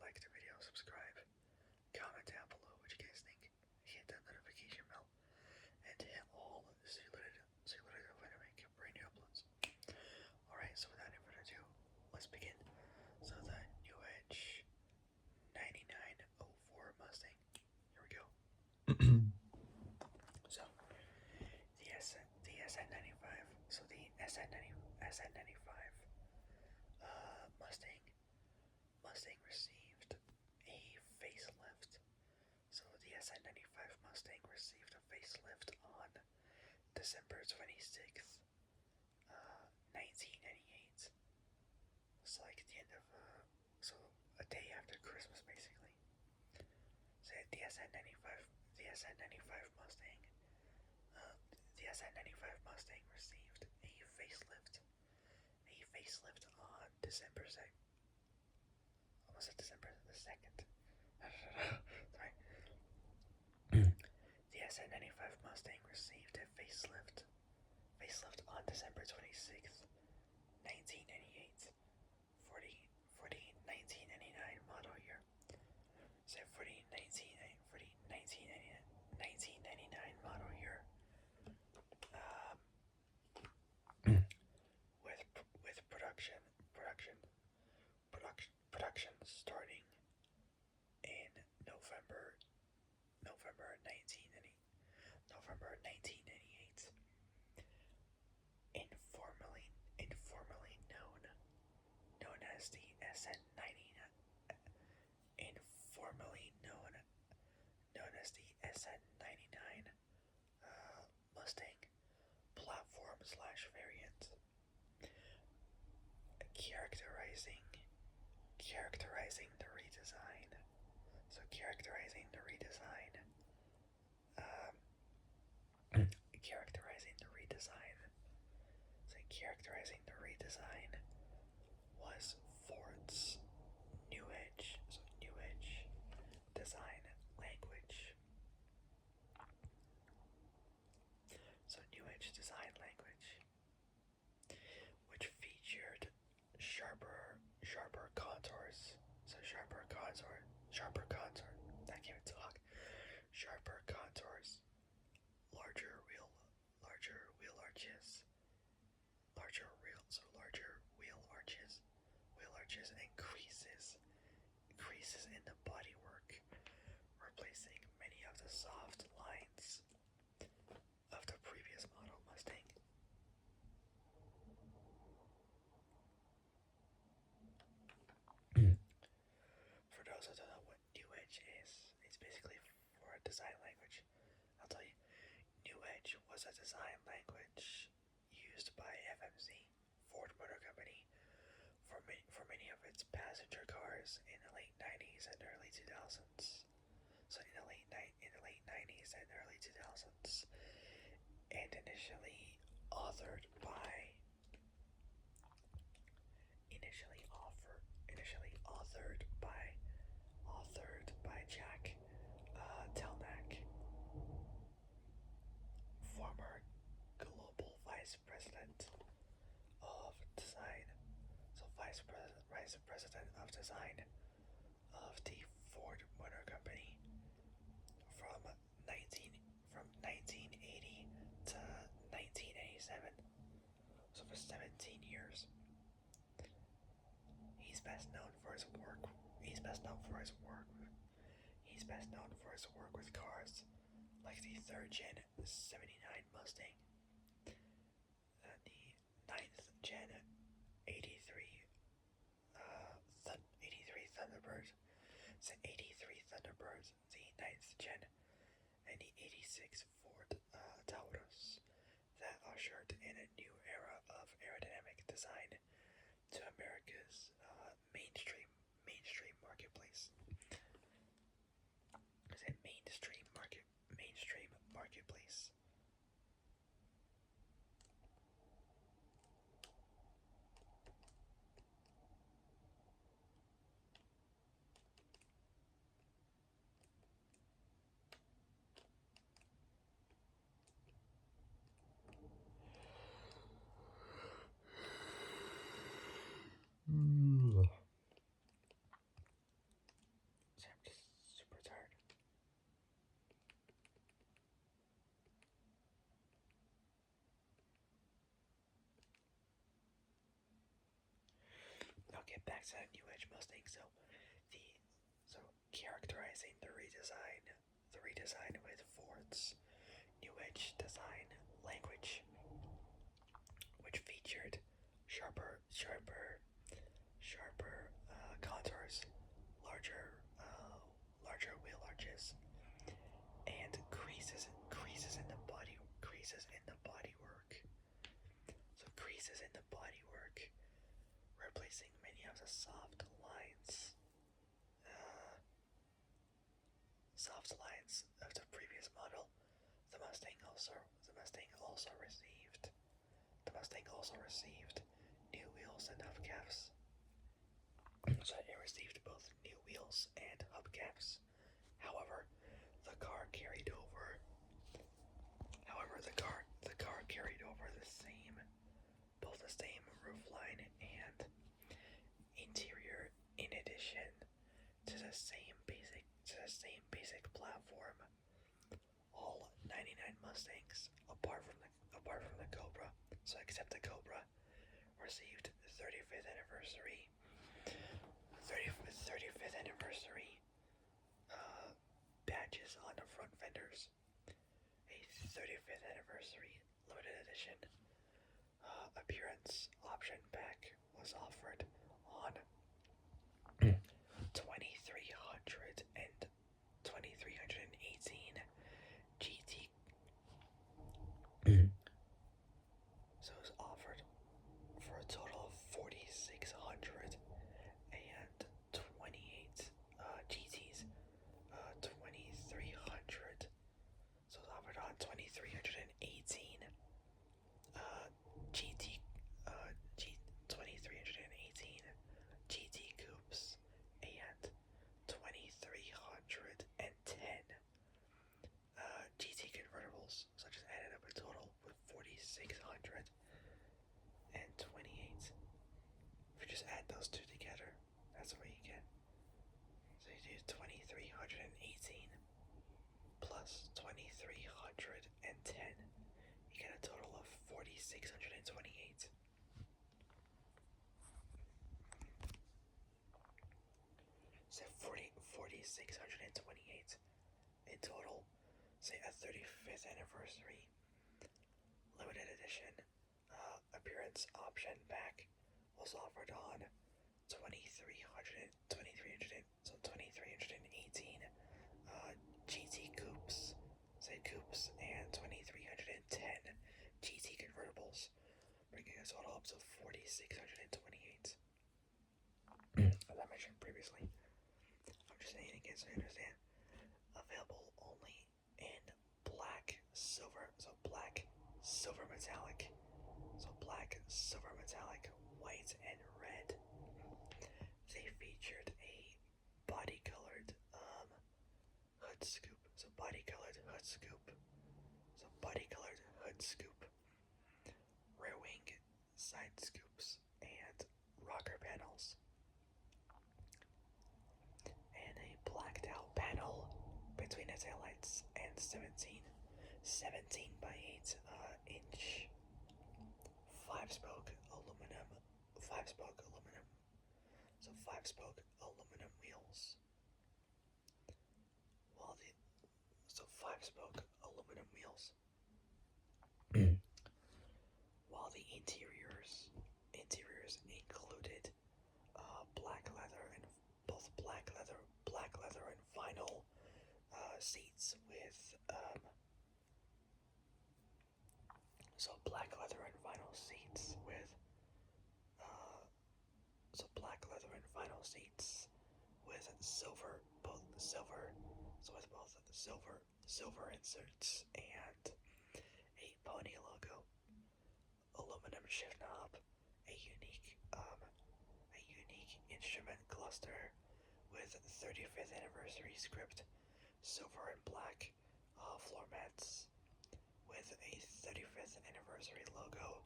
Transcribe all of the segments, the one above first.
like the video, subscribe, comment down below what you guys think, hit that notification bell, and hit all so you let it know when I make brand new uploads. Alright, so without any further ado, let's begin. So the New Edge 9904 Mustang. Here we go. So the SN95. So the SN95 Mustang received a facelift. So the SN95 Mustang received a facelift on December 26th, 1998. It's like the end of, so a day after Christmas, basically. So the SN95 Mustang, the SN95 Mustang received a facelift on December 2nd. Almost at December the 2nd. Sorry. The SN95 Mustang received a facelift on December 26th, 1998 for the 1999 model year. So for the 1999 model year, with production starting in November 1998, informally known as the SN99, informally known as the SN99 Mustang platform / variant, characterizing the redesign. So characterizing the redesign was Ford's New Edge design language. So New Edge design language, which featured sharper contours. So sharper contour. I can't even talk. Sharper contours, larger wheel arches, and creases in the bodywork, replacing many of the soft lines of the previous model Mustang. For those who don't know what New Edge is, it's basically for a design language. I'll tell you, New Edge was a design language used by FMC, Ford Motor Company, for many of its passenger cars in the late 90s and early 2000s. So in the late 90s and early 2000s, and initially authored by Jack Telnack, former global vice president of design. So vice president of design of the Ford Motor Company from 1980 to 1987. So for 17 years. He's best known for his work with cars like the 3rd Gen 79 Mustang, the 9th Gen 83 Thunderbird, the 83 Thunderbird, the 9th Gen, and the 86 Ford Taurus that ushered in a new era of aerodynamic design to America's mainstream marketplace. Is it mainstream marketplace? back to the New Edge Mustang. The so characterizing the redesign with Ford's New Edge design language, which featured sharper contours, larger, larger wheel arches, and creases in the bodywork. So creases in the bodywork, replacing many of the soft lines of the previous model. The Mustang also received new wheels and hubcaps. So it received both new wheels and hubcaps. However, the car carried over. The car carried over both the same roofline and interior, in addition to the same basic platform. All 99 Mustangs, apart from the Cobra, so except the Cobra, received 35th anniversary 35th anniversary badges on the front fenders. A 35th anniversary limited edition appearance option pack was offered on 2318 GT. So it was offered for a total of 4,628 GTs. 2300. So it was offered on 2318 GT 2318 GT coupes and 2310 GT convertibles, so just added up a total with 4,628. If you just add those two together, that's what you get. So you do 2318 plus 2310. You get a total of 4,628. So 4,628 in total. Say a 35th anniversary limited edition appearance option pack was offered on 2318 GT coupes, and 2310 GT convertibles, bringing a total up to 4,628. As I mentioned previously, I'm just saying again so you understand. Available only in black, silver metallic, white, and red. They featured a body-colored hood scoop. Rear wing, side scoops, and rocker panels. And a blacked out panel between the taillights and 17 by 8 inch 5-spoke aluminum wheels. While the interiors included black leather and vinyl seats with black leather and vinyl seats with silver inserts and a pony logo, aluminum shift knob, a unique instrument cluster with 35th anniversary script, silver and black floor mats with a 35th anniversary logo,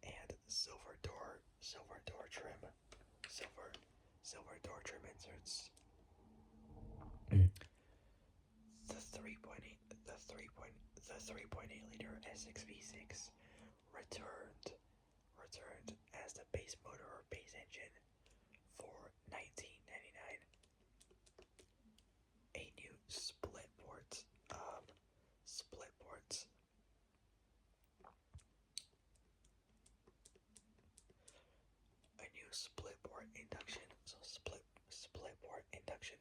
and silver door trim inserts. The 3.8 liter S6 V6 returned as the base motor or base engine new split port induction. So split port induction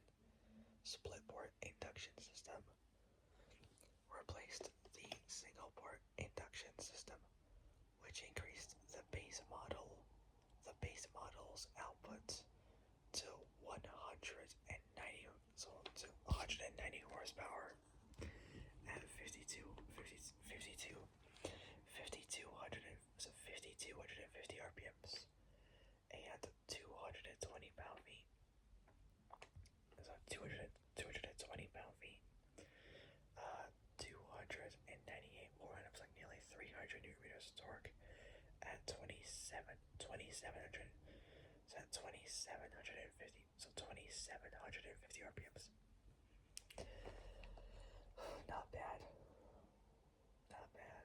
system replaced the single port induction system, which increased the base model's output to 190 horsepower at 5250 RPMs and 220 pound-feet. So 220 pound-feet. 298 horsepower, like nearly 300 newton meters of torque at 2750. So 2750 RPMs. Not bad. Not bad.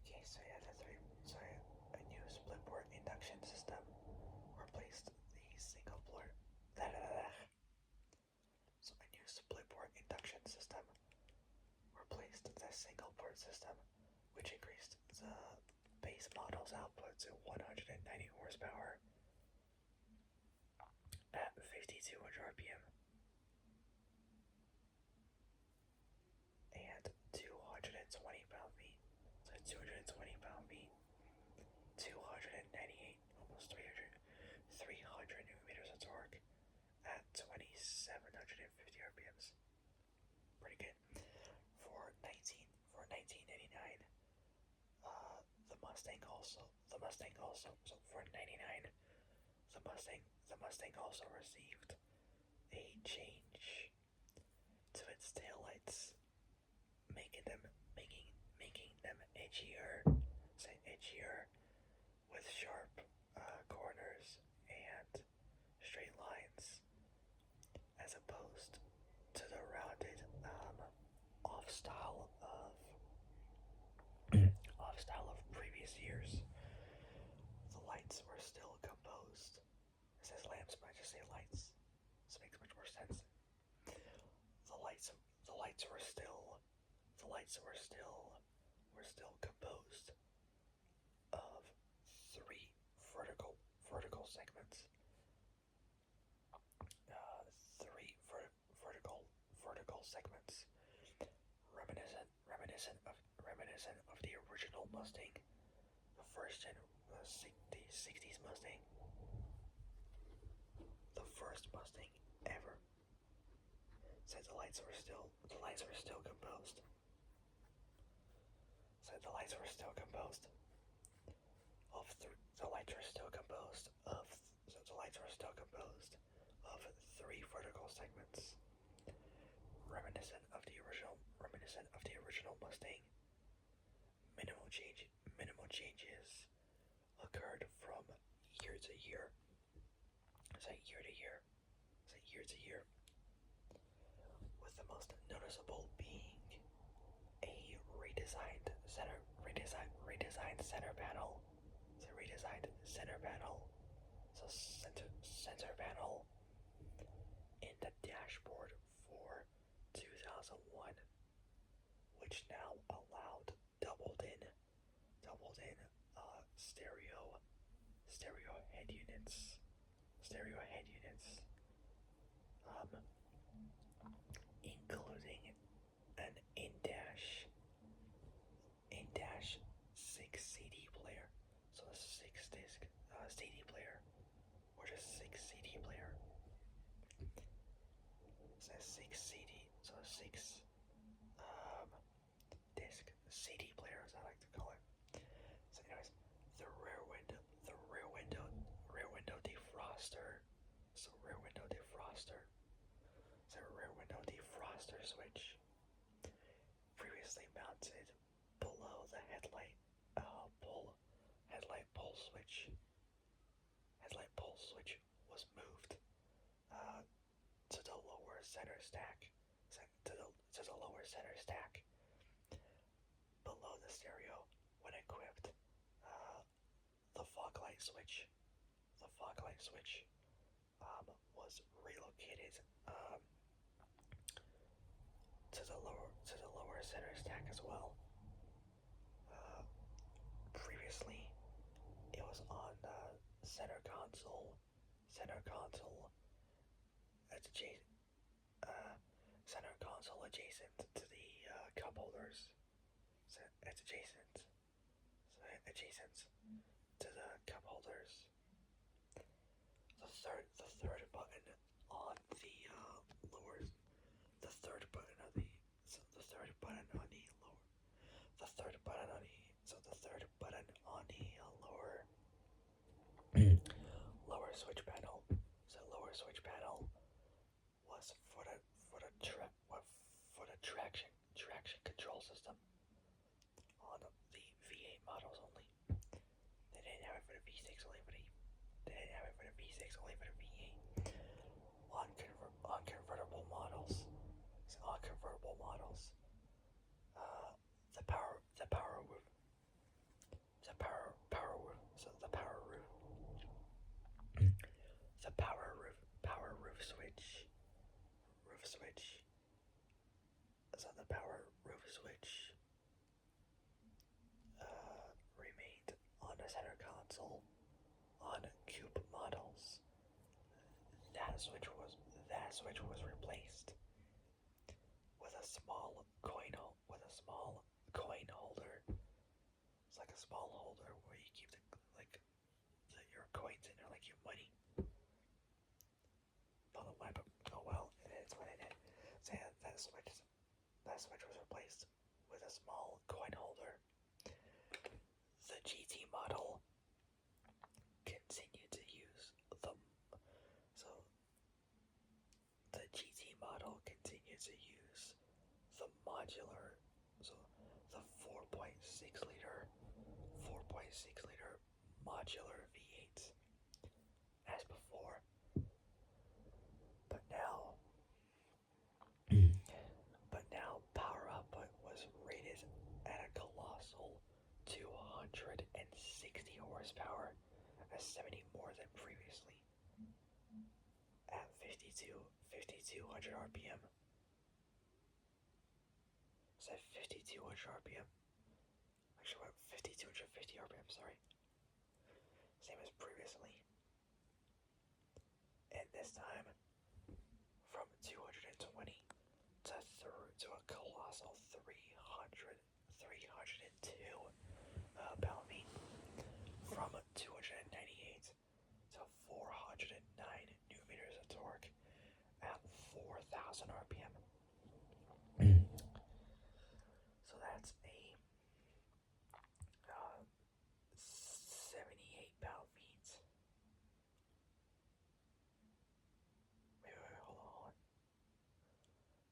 Okay, so yeah, that's right. So a new split port induction system replaced the single port. So a new split port induction system replaced the single port system, which increased the base model's output to 190 horsepower at 5200 RPM and 220 pound-feet. So 220 pound-feet, 298, almost 300 newton meters of torque at 2750 RPMs. Pretty good. For 1999, the Mustang also, so for 99, the Mustang also received a change to its taillights, making them edgier, with sharp corners and straight lines, as opposed to the rounded off style of previous years. The lights were still composed. It says lamps, but I just say lights. This makes much more sense. The lights were still composed of three vertical segments. Vertical segments, reminiscent of the original Mustang, the the 60s Mustang, the first Mustang ever. Said the lights were still composed. Said the lights were still composed of three vertical segments, reminiscent of the original Mustang. Minimal changes occurred from year to year. With the most noticeable being a redesigned center panel. It's a redesigned center panel. So center panel in the dashboard for 2001, which now allowed doubled in stereo head units. Including an in-dash 6 CD player. So a 6-disc CD player, or just 6 CD player. So a 6 CD, so a 6 disc CD player, as I like to call it. So anyways, the rear window defroster. So rear window defroster switch, previously mounted below the headlight pull switch. Headlight pull switch was moved to the lower center stack. Below the stereo when equipped the switch, was relocated to the lower center stack as well. Previously, it was on the center console adjacent, center console adjacent to the cup holders. So it's adjacent to the cup holders. The third button on the lower, the third button on the, so the third button on the lower, the third button on the, so the third button on the lower, lower switch panel. So lower switch panel was for the traction control system on the V8 models only. They didn't have it for the V6, only for the V8. On convertible models, the power roof, power roof switch, So the power roof switch remained on the center console on coupe models. That switch was replaced with a small coin holder. It's like a small holder where you keep your coins in there, like your money. Oh well, it is what it is. So yeah, that switch was replaced with a small coin holder. The GT model continued to use the modular, so the 4.6 liter modular V8 as before, but now power output was rated at a colossal 260 horsepower, a 70 more than previously, at 5200 RPM. So 5200 RPM. Actually, what, 5250 RPM, sorry. Same as previously. And this time, from 220 to a colossal 302 pound-feet. From 298 to 409 newton-meters of torque at 4,000 RPM. So that's a 78 pound-feet. Wait, hold on.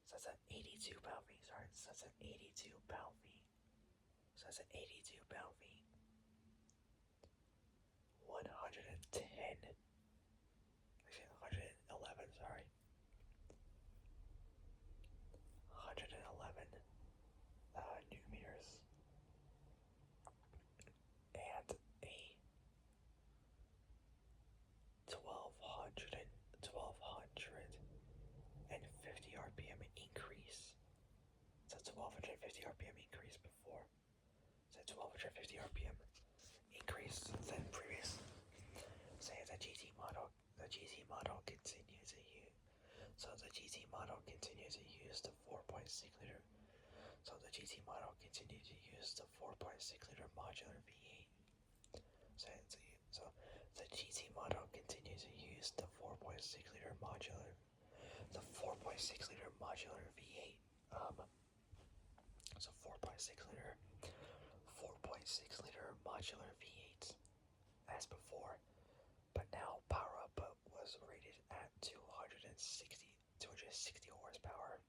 So that's an 82 pound-feet, sorry. So that's an 82 pound-feet. 110. Actually, 111, sorry. 111 newton meters. And a 1250 RPM increase. So 1250 RPM increase before. So 1250 RPM increase than previous. Say the GT model continues to use. So the GT model continues to use the 4.6 liter. So the GT model continues to use the 4.6 liter modular V8. So the GT model continues to use the 4.6 liter modular V8. So 4.6 liter modular V8 as before, but now power output was rated at 260 horsepower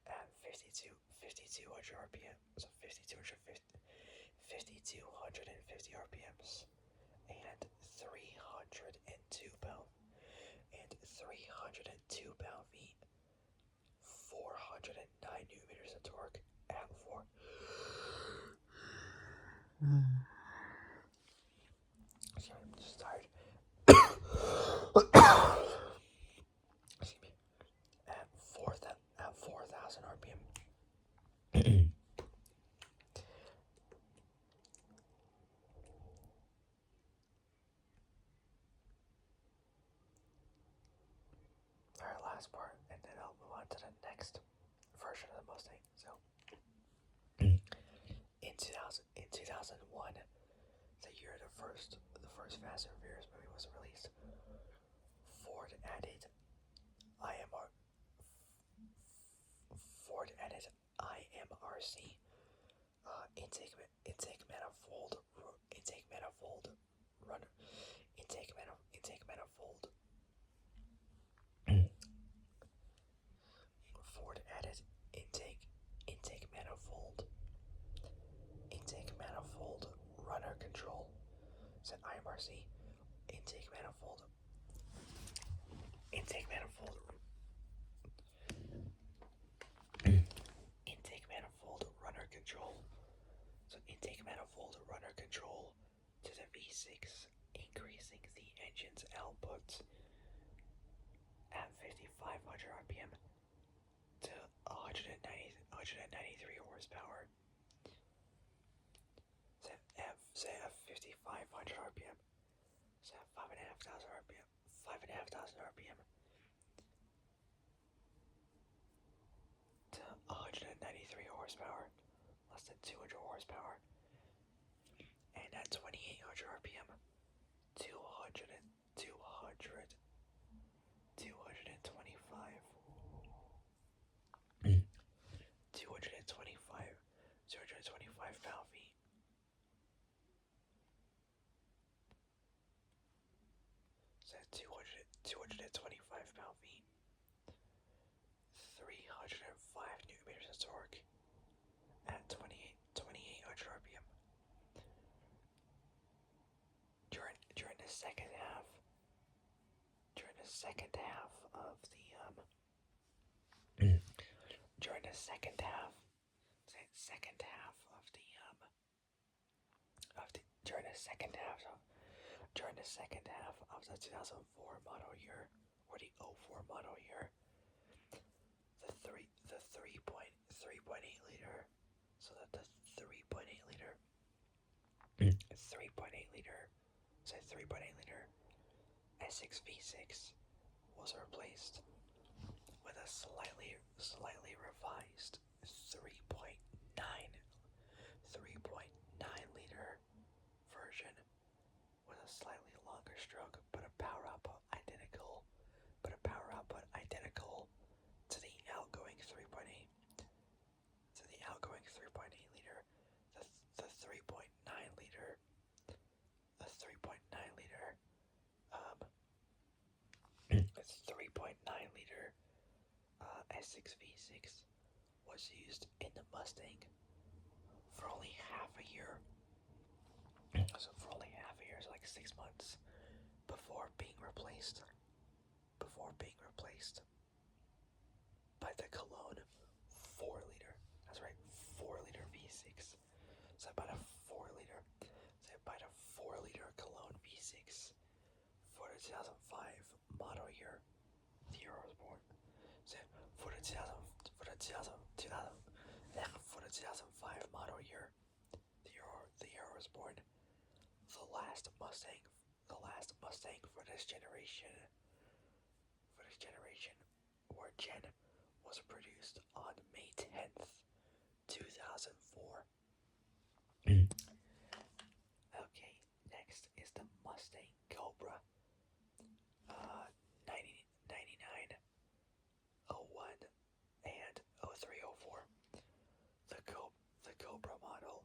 at 5200 RPM. So 5250 RPMs and 302 pound-feet, 409 newton meters of torque at 4. last part, and then I'll move on to the next version of the Mustang. So, in 2001, the year the first Fast and Furious movie was released, Ford added IMR Ford added IMRC intake manifold runner intake manifold. Ford added intake manifold runner control. Said IMRC intake manifold intake manifold runner control. So intake manifold runner control to the V6, increasing the engine's output at 5,500 RPM to 193 horsepower. Say at 5,500 RPM. Say at 5,500 RPM. 5,500 RPM to 193 horsepower, less than 200 horsepower. And at 2,800 RPM, 225 pound-feet. So 225 pound-feet. 305 newton meters of torque at 2,800 RPM. During the second half of the during the second half of the 2004 model year, or the 04 model year, the 3.8 liter, so that the 3.8 liter S6 V6 was replaced with a slightly revised 3.9 liter version with a slightly longer stroke, but a power output identical to the outgoing 3.8 liter. The 3.9 liter S6 V6 was used in the Mustang for only half a year. So like 6 months before being replaced by the Cologne 4 liter. That's right, 4 liter V6. So by the 4 liter Cologne V6 for the 2005 model year, the year I was born. So for the 2005 model year, the year I was born, the last Mustang for this generation or gen was produced on May 10th, 2004. Okay, next is the Mustang Cobra 99, 01, and 0304. The Cobra model.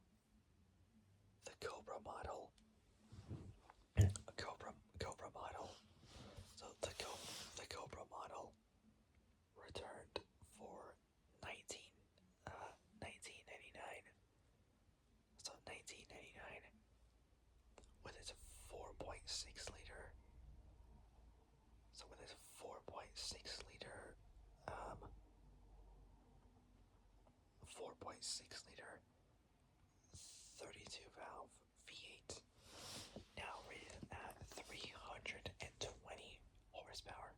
So the Cobra model returned for 1999. So 1999 with its 4.6 liter. So with its 4.6 liter 32 valve V8, now rated at 320 horsepower.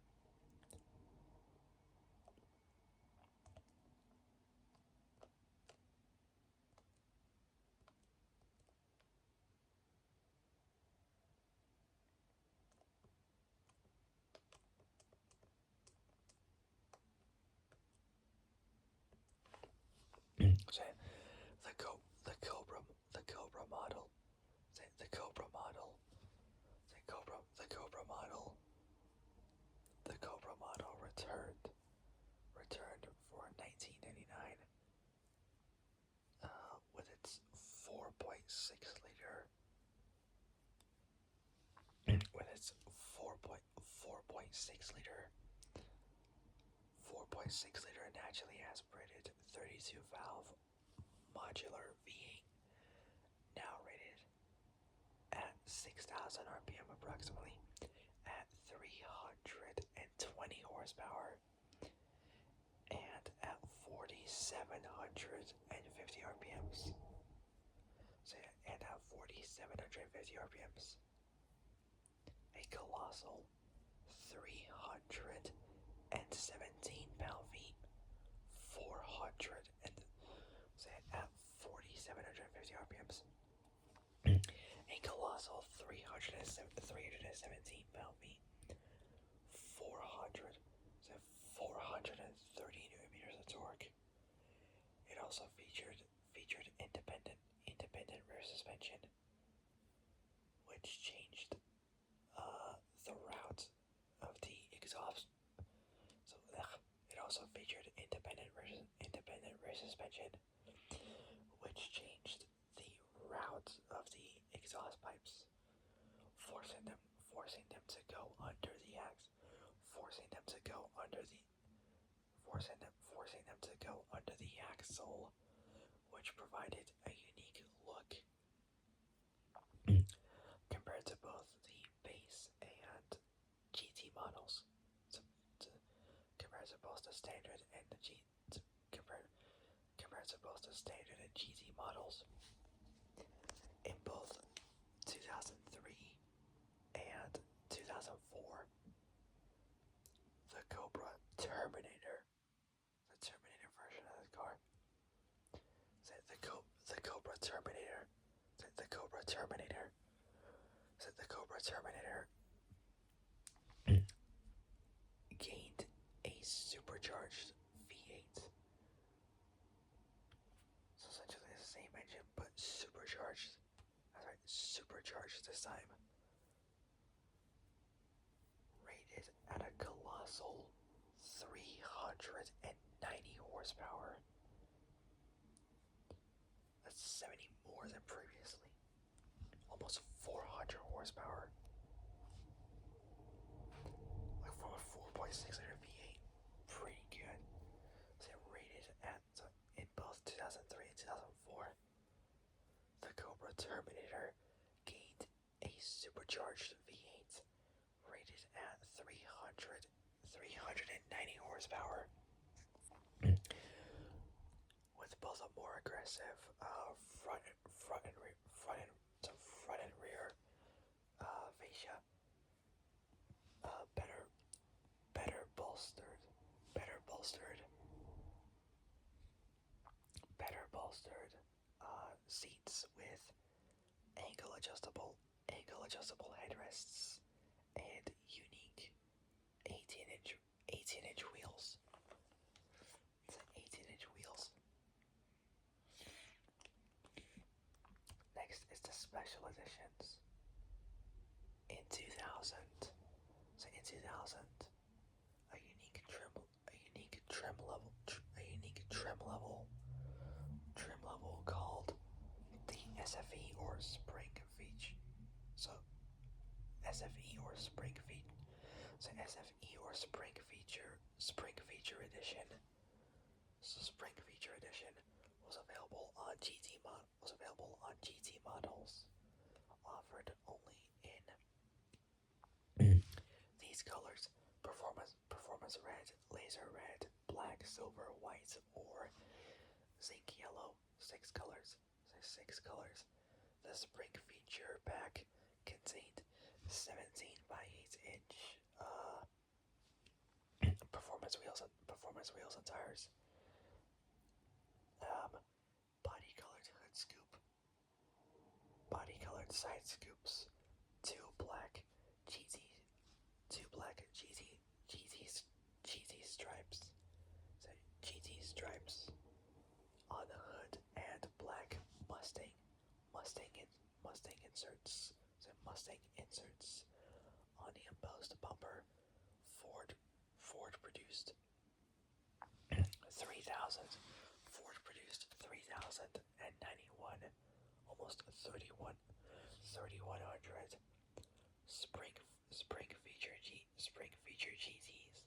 the Cobra model, the Cobra model, the Cobra model, the Cobra model returned for 1999, with its 4.6 liter, with its 4.6 liter 4.6 liter naturally aspirated 32 valve modular V8, now rated at 6,000 RPM approximately, at 320 horsepower, and at 4,750 RPMs. So, and at 4,750 RPMs, a colossal 317 pound-feet, 400 and say at 4,750 RPMs, a colossal 317 pound-feet, 400, so 430 newton meters of torque. It also featured independent rear suspension, which changed the route of the exhaust. So it also featured independent rear suspension, which changed the route of the exhaust pipes, forcing them to go under the axe, forcing them to go under the axle, which provided a unique look compared to both the base and GT models. Compared to both the standard and the GT models. In both 2003 and 2004, the Cobra Terminator, the Terminator version of the car, the Cobra Terminator, the Cobra Terminator, the Cobra Terminator gained a supercharged V8. So essentially the same engine, but supercharged. That's right, supercharged this time. Rated at a colossal 390 horsepower. That's 70 more than previously. Almost 400 horsepower. Like from a 4.6 liter V8. Pretty good. So rated at, in both 2003 and 2004, the Cobra Terminator gained a supercharged V8 rated at 390 horsepower, with both a more aggressive front and rear fascia, better bolstered seats with angle adjustable headrests and unique 18-inch wheels. 18-inch wheels. Next is the special editions. In 2000, a unique trim level called the SFE or spring feature. So SFE or spring feature. So SFE or spring feature edition. So spring feature edition was available on GT models, offered only in these colors: performance red, laser red, black, silver, white, or zinc yellow. Six colors. The spring feature pack contained 17 by 8 inch performance wheels and tires. Body-colored hood scoop, body-colored side scoops, two black GT stripes. So GT stripes on the Mustang inserts. On the embossed bumper. Ford produced 3,000. Ford produced 3,091, almost 3,100 spring feature GTs.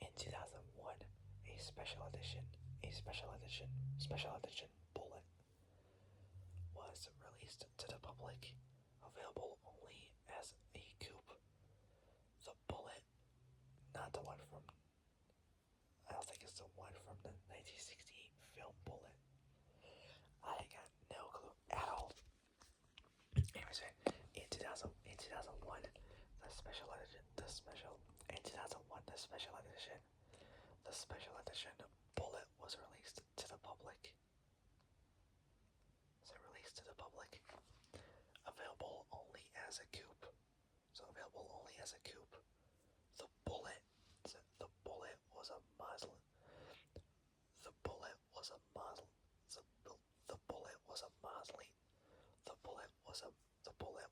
In 2001, a special edition Bullet was released to the public, available only as a coupe. The Bullet, not the one from, I don't think it's the one from the 1968 film Bullet. I got no clue at all. Anyways, in 2001, the special edition, the special edition Bullet was released to the public. Available only as a coupe. The Bullet, was a Muslim. The Bullet was a Muslim. The Bullet was a Mosley. The Bullet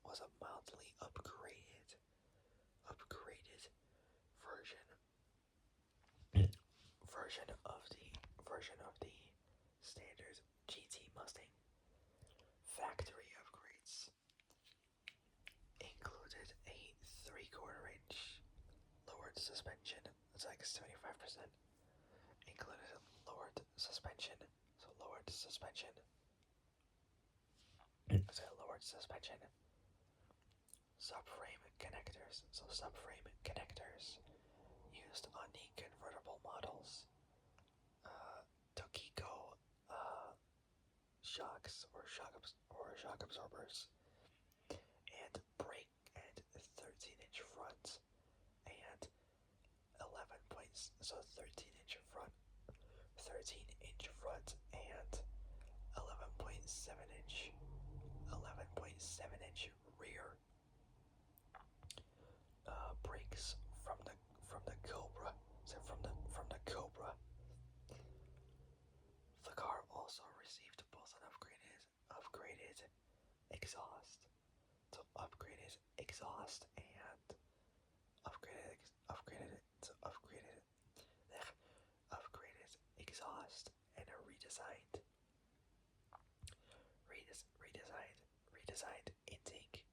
was a mildly upgraded version of the standard GT Mustang. Factory upgrades included a 3/4 inch lowered suspension. It's like 75%. Included lowered suspension. Subframe connectors used on the convertible models. Tokiko shocks or shock absorbers, and brake and 13-inch front, and 13-inch front, and 11.7-inch rear brakes from the Cobra. The car also received both an upgraded exhaust, and a redesigned intake.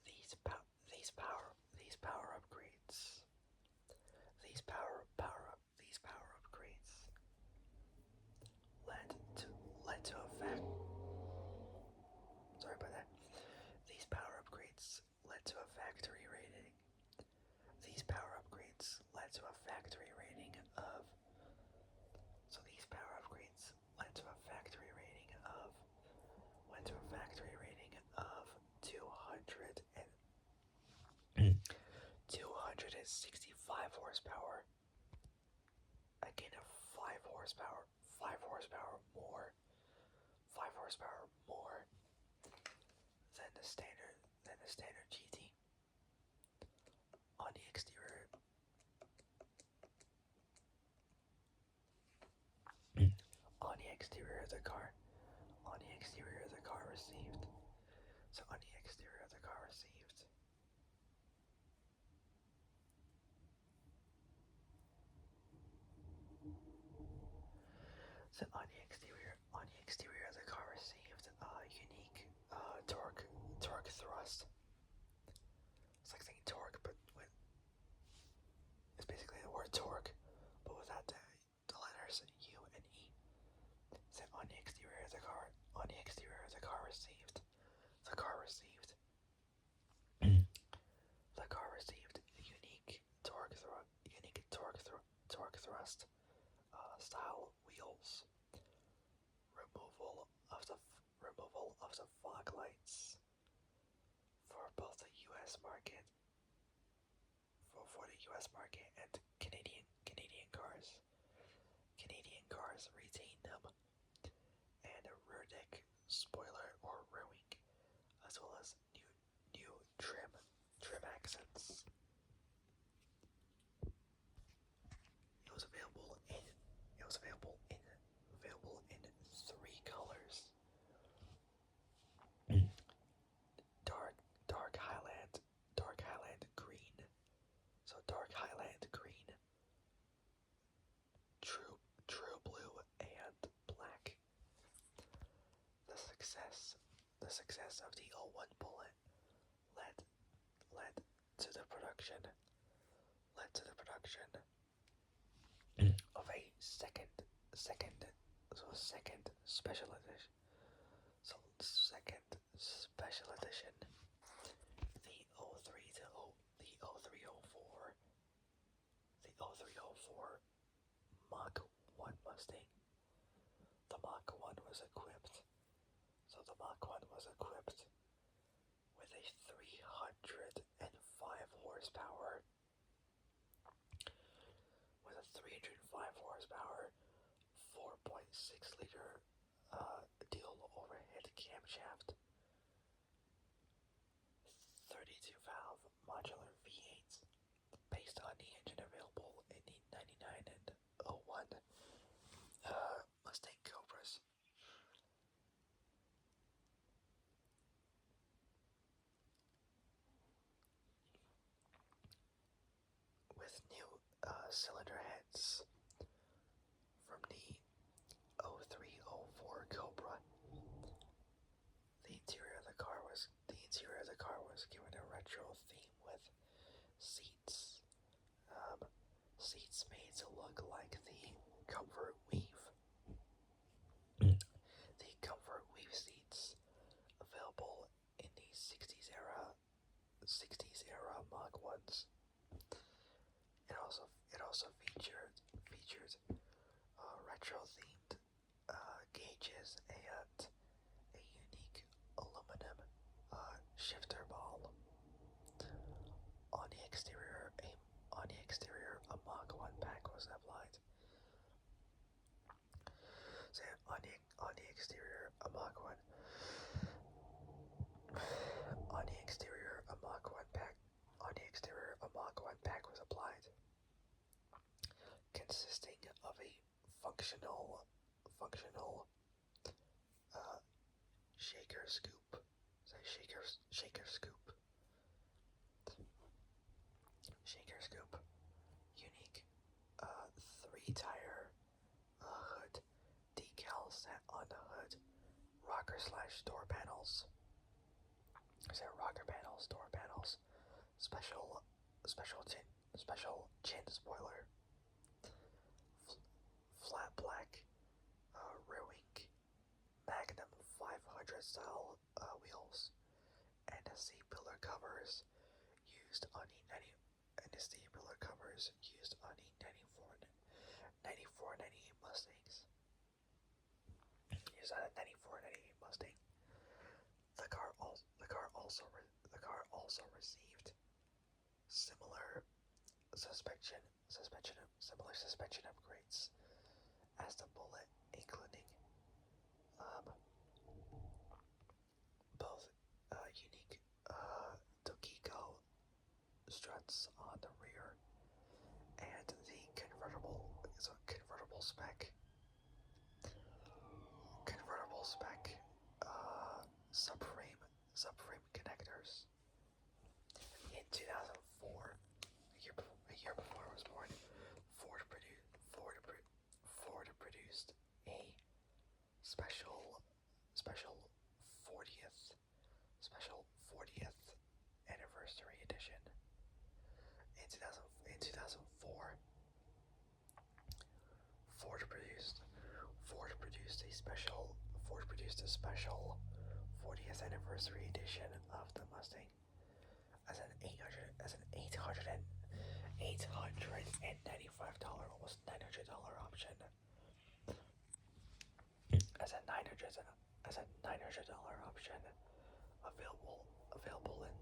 These power upgrades led to a fact. Sorry about that. These power upgrades led to a factory rating. These power upgrades led to a factory rating of. So these power upgrades led to a factory rating of. 265 horsepower. Again, 5 horsepower more. 5 horsepower more than the standard GT. On the exterior, of the car, received. So on the exterior of the car received. So on the exterior of the car received unique torque thrust. It's like saying torque, but it's basically the word torque, but without the letters U and E. So on the exterior of the car received. The car received unique torque thrust style wheels. Removal of the fog lights for both the U.S. market, and Canadian cars. Canadian cars retain them, and a rear deck spoiler or rear wing, as well as new trim accents. It was available in 3 colors. success of the 01 bullet led to the production of a second special edition. So second special edition, the 03 to the 0304, the 0304 Mach 1 Mustang. The Mach 1 was equipped. So the Mach 1 was equipped with a 305 horsepower, 4.6 liter dual overhead camshaft, 32 valve modular V8 based on the engine available in the 99 and 01 Mustang Cobras. With new cylinder heads from the 0304 Cobra, the interior of the car was given a retro theme with seats made to look like the Comfort Weave. The Comfort Weave seats available in the 60s era Mach 1s. It also featured retro themed gauges and a unique aluminum shifter ball. On the exterior, a Mach 1 pack was applied. So on the exterior, a Mach 1 was applied, consisting of a functional shaker scoop. Unique 3-tire hood decal set on the hood, rocker/door panels. Door panels, special chin spoiler, flat black rear wing, Magnum 500 style wheels, and the seat pillar covers used on the 94-98 Mustangs. Used on a 94-98 Mustang. The car also received similar suspension upgrades as the Bullet, including both unique Tokiko struts on the rear and the convertible spec subframe connectors. In 2004, a year before I was born, Ford produced a special 40th anniversary edition. In 2004, Ford produced a special 40th anniversary edition of the Mustang as an $895, almost $900 option. As a $900 option, available in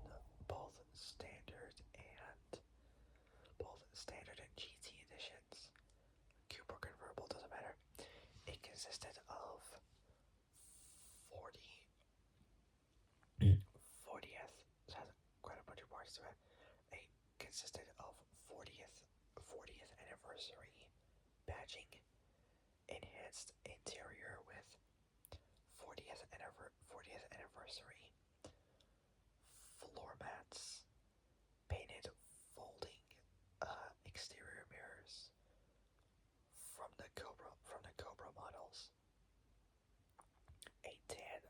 both standard and GT editions. Coupe or convertible, doesn't matter. It consisted of 40th, it has quite a bunch of parts to it. It consisted of 40th anniversary badging, enhanced interior with 40th anniversary floor mats, painted folding exterior mirrors from the Cobra models, a tan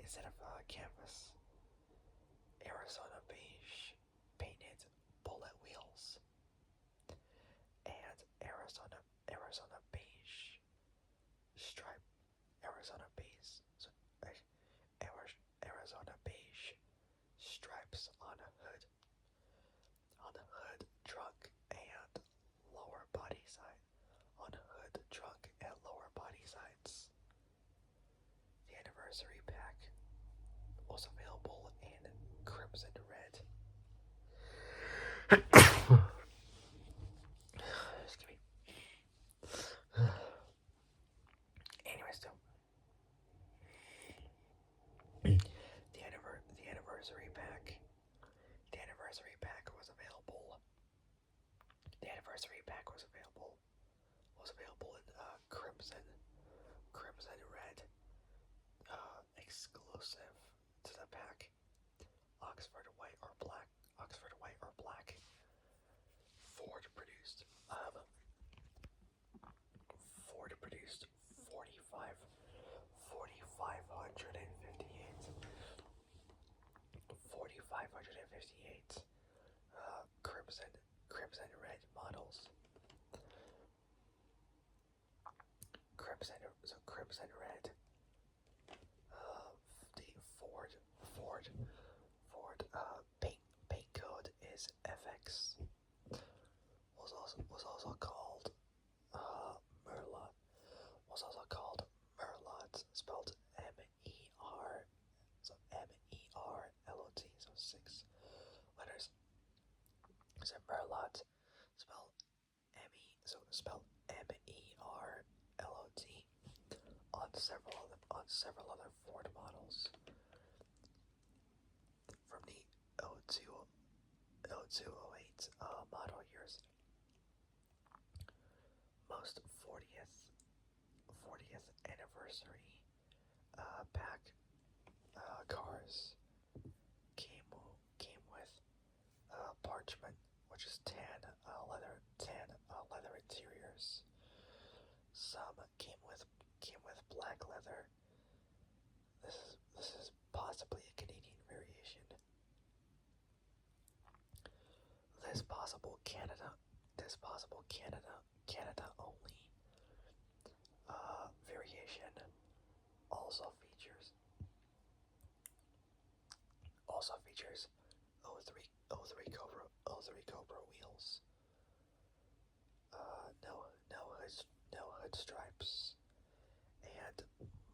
instead of canvas. Arizona beige painted bullet wheels, and Arizona beige stripe Arizona beige so, Arizona beige stripes on the hood, trunk, and lower body side. On hood, trunk, and lower body sides. The anniversary pack was available in crimson red. Excuse me. Anyways, though, the anniversary pack. The anniversary pack was available. The anniversary pack was available. Was available in crimson red. Exclusive to the pack. Oxford white or black. Oxford white or black. Ford produced 4,558 crimson red models. Crimson red. The Ford paint code is FX. Was also called Merlot. Was also called Merlot, spelled M-E-R. So M-E-R-L-O-T. So 6 letters. So Merlot, spelled spelled M-E-R-L-O-T on several other Ford models from the 0208 model years. Most 40th anniversary pack cars came with parchment, which is tan leather interiors. Some came with black leather. This is possibly a Canadian variation. This possible Canada only variation also features 03 Cobra wheels. No hood stripes, and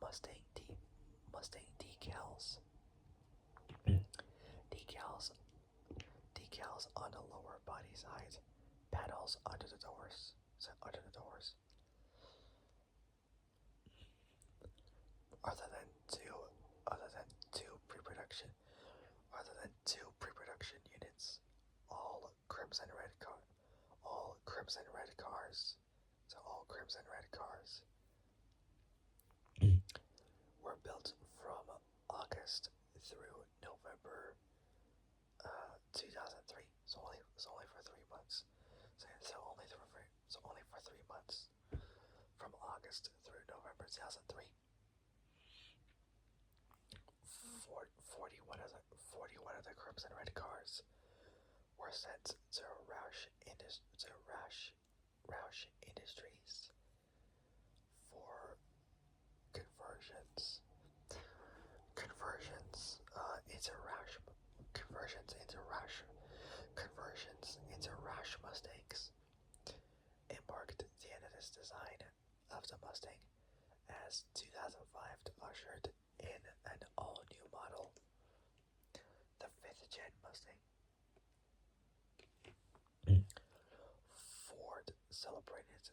Mustang decals. Decals on the lower body side, panels under the doors. Other than two pre-production units, all crimson red cars. So all crimson red cars were built from August through November 2003. So only for 3 months. So only for 3 months, from August through November 2003. 41 of the crimson red cars were sent to Roush Industries for conversions into Roush Mustangs, and marked the end of this design of the Mustang, as 2005 ushered in an all-new model, the 5th-gen Mustang. Ford celebrated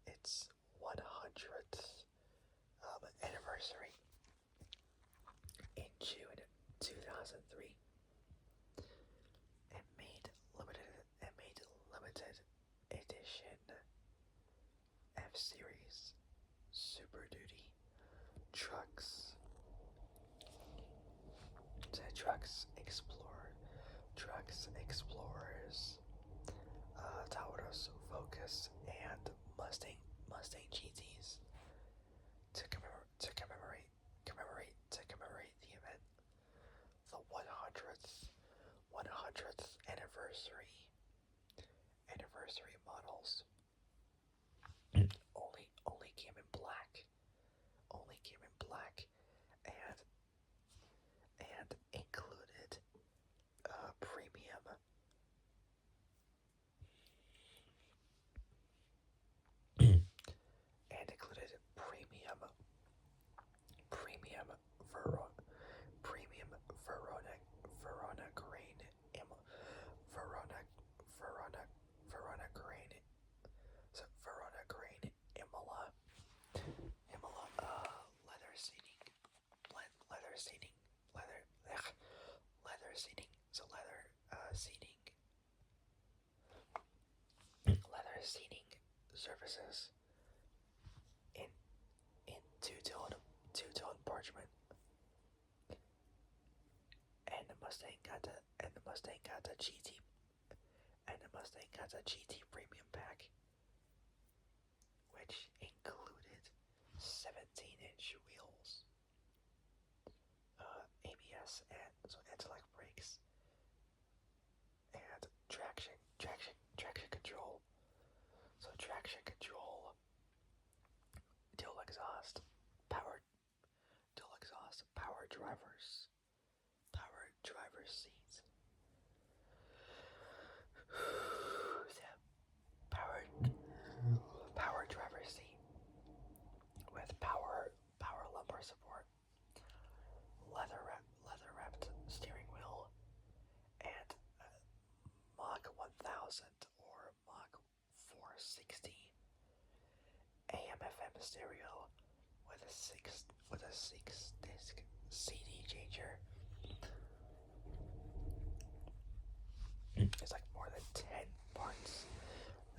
its 100th anniversary in June 2003, and made limited edition F-Series Super Duty trucks. Explorers, Taurus, Focus, and Mustang Mustang GTs to commemorate the event, the 100th anniversary models only came in black, and included premium premium Verona grain Verona Verona Verona grain so Verona grain Imola leather seating leather seating leather ugh, leather seating so leather seating surfaces in two-tone parchment, and the Mustang got the GT premium pack, which included 17-inch wheels, ABS and so anti-lock brakes, and traction control. So traction control, dual exhaust, power power driver's seats, power driver's seat with power lumbar support, leather wrapped steering wheel, and Mach 1000 or Mach 460 AM/FM stereo with a six disc CD changer. It's like more than 10 parts,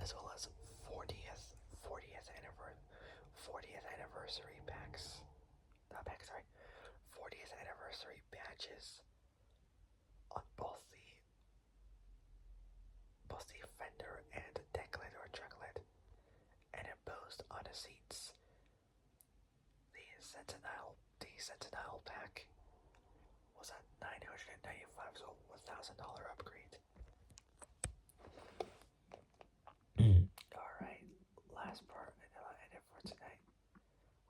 as well as 40th anniversary packs. Not packs, sorry. 40th anniversary badges on both the fender and deck lid or truck lid, and embossed on the seats. The Sentinel pack was at $995, so $1,000 upgrade. Alright, last part, and then I'll end it for tonight,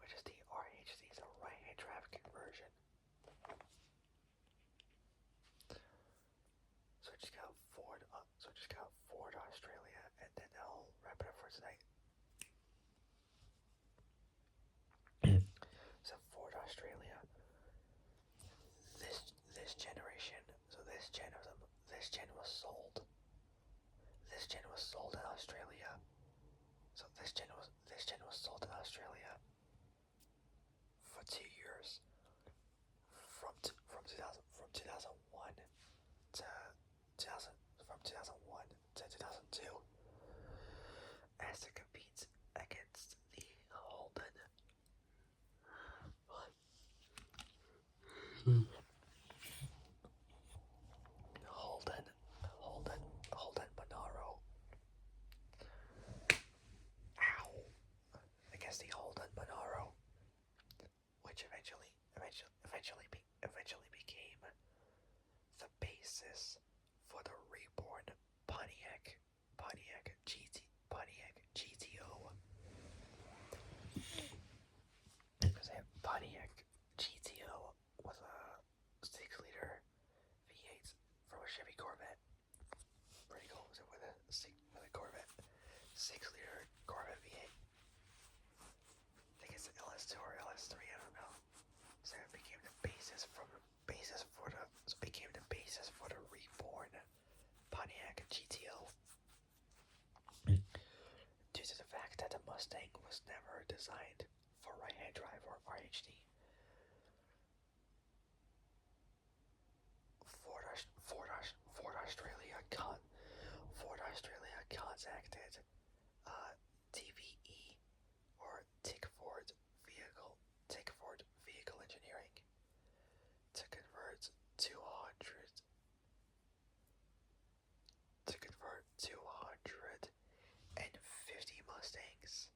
which is the RHC, so right-hand drive conversion. So just got Ford Australia, and then I'll wrap it up for tonight. So Ford Australia, this generation, so this gen was sold. This gen was sold in Australia. So this gen was sold in Australia for 2 years, from 2001 to 2002, as to compete against the Holden. Holden Monaro. Ow! Against the Holden Monaro, which eventually became the basis for the reborn Pontiac GTO. Pontiac GTO was a 6-liter V8 from a Chevy Corvette. Pretty cool. So with a Corvette, 6-liter Corvette V8. I think it's an LS2 or LS3. I don't know. So it became the basis for the reborn Pontiac GTO. Due to the fact that the Mustang was never designed for right-hand drive or RHD. Ford Australia contacted TVE or Tick Ford Vehicle Engineering to convert 250 Mustangs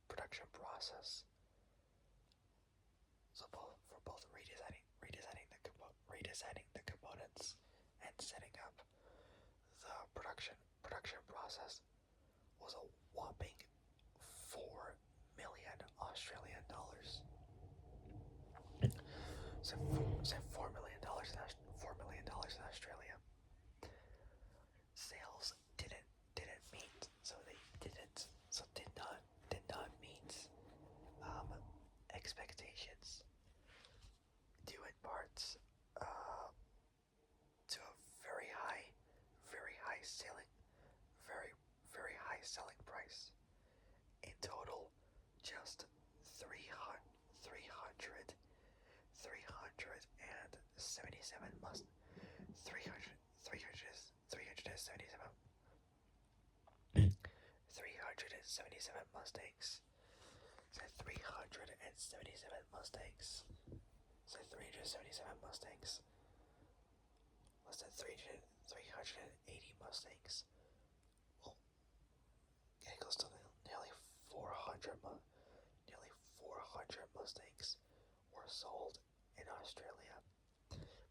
production process. So for both redesigning the components and setting up the production process was a whopping 4 million Australian dollars. So $4 million in Australia. Sales didn't meet, so they didn't so did not meet expectations, due in parts to a very high selling price. In total, just 377 Mustangs. So 377 Mustangs. So 377 Mustangs. Less than 380 Mustangs. Well, getting close to nearly 400 Mustangs were sold in Australia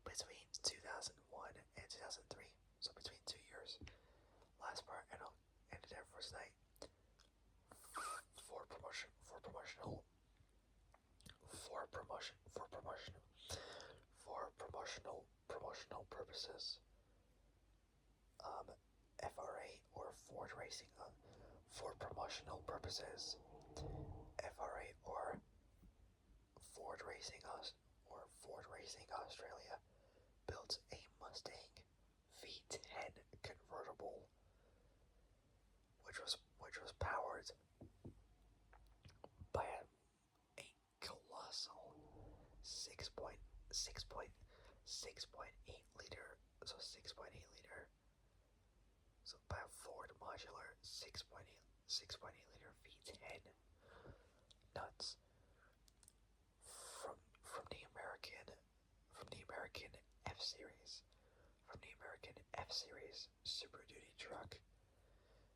between 2001 and 2003. So between 2 years. Last part, and I'll end it there for tonight. For promotional purposes, FRA or Ford Racing, for promotional purposes, FRA or Ford Racing Australia built a Mustang V10 convertible, which was powered by a colossal 6.8 liter, so by a Ford modular 6.8 liter V10. Nuts. From the American F Series, Super Duty truck.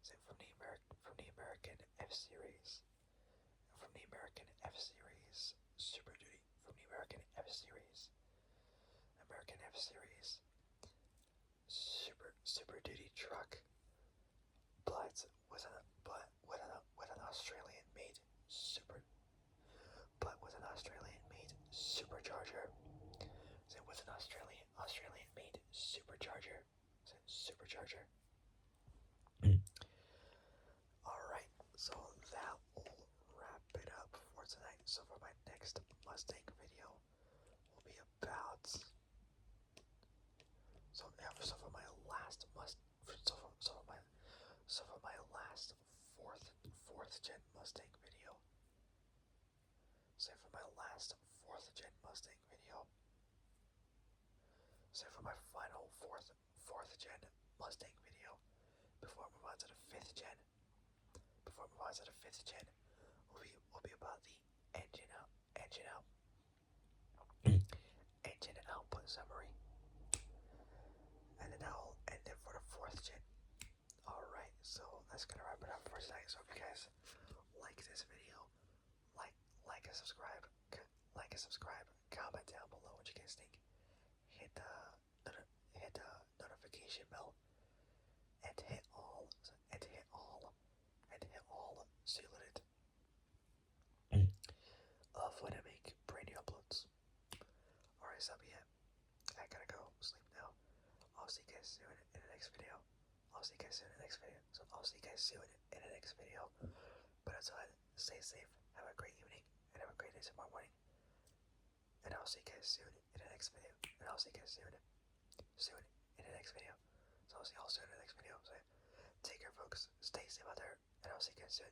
So from the American F Series, Super Duty, American F Series Super Duty truck, but with an Australian made supercharger. So with an Australian made supercharger. Alright, so that will wrap it up for tonight. So for my next Mustang video will be about, so for my last fourth gen Mustang video. So for my last fourth gen Mustang video. So for my final fourth gen Mustang video, before I move on to the fifth gen, will be about the engine output summary, and then I'll end it for the fourth gen. Alright, so that's gonna wrap it up for tonight. So if you guys like this video, like and subscribe, comment down below what you guys think. Hit the notification bell, and hit all, so you'll get it of when I make brand new uploads. Alright, so that'll be it. I gotta go sleep now. I'll see you guys soon in the next video. But until then, stay safe, have a great evening, and have a great day tomorrow morning. And I'll see you guys soon in the next video. So I'll see y'all soon in the next video. So take care, folks. Stay safe out there, and I'll see you guys soon.